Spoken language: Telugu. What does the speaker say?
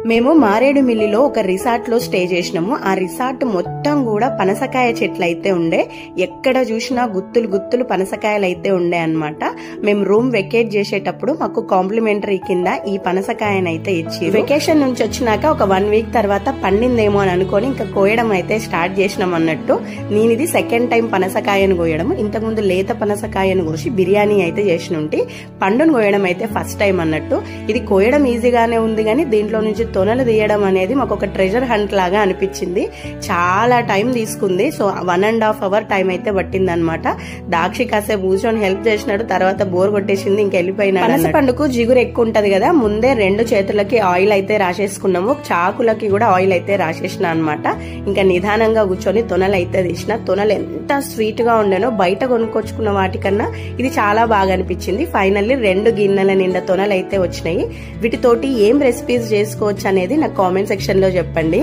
మేము మారేడుమిల్లిలో ఒక రిసార్ట్ లో స్టే చేసినాము. ఆ రిసార్ట్ మొత్తం కూడా పనసకాయ చెట్లు అయితే ఉండే, ఎక్కడ చూసినా గుత్తులు గుత్తులు పనసకాయలు అయితే ఉండే అన్నమాట. మేము రూమ్ వెకేట్ చేసేటప్పుడు మాకు కాంప్లిమెంటరీ కింద ఈ పనసకాయనైతే ఇచ్చి, వెకేషన్ నుంచి వచ్చినాక ఒక 1 వీక్ తర్వాత పండిందేమో అని అనుకొని ఇంకా కోయడం అయితే స్టార్ట్ చేసినాం అన్నట్టు. నేను ఇది సెకండ్ టైం పనసకాయను కోయడం. ఇంతకుముందు లేత పనసకాయను కోసి బిర్యానీ అయితే చేసినుంటి, పండును కోయడం అయితే ఫస్ట్ టైం అన్నట్టు. ఇది కోయడం ఈజీగానే ఉంది కానీ దీంట్లో నుంచి తొనలు తీయడం అనేది మాకు ఒక ట్రెజర్ హంట్ లాగా అనిపించింది. చాలా టైం తీసుకుంది. సో 1.5 hour టైం అయితే పట్టింది అనమాట. దాక్షి కాసేపు కూర్చొని హెల్ప్ చేసినాడు, తర్వాత బోర్ కొట్టేసింది, ఇంక వెళ్ళిపోయినా. పనస పండుకు జిగురు ఎక్కువ ఉంటది కదా, ముందే 2 చేతులకి ఆయిల్ అయితే రాసేసుకున్నాము, చాకులకి కూడా ఆయిల్ అయితే రాసేసిన అనమాట. ఇంకా నిదానంగా కూర్చొని తొనలు అయితే తీసిన. తొనలు ఎంత స్వీట్ గా ఉండేనో, బయట కొనుక్కొచ్చుకున్న వాటికన్నా ఇది చాలా బాగా అనిపించింది. ఫైనల్లీ 2 గిన్నెల నిండా తొనలు అయితే వచ్చినాయి. వీటితోటి ఏం రెసిపీస్ చేసుకోవచ్చు అనేది నాకు కామెంట్ సెక్షన్ లో చెప్పండి.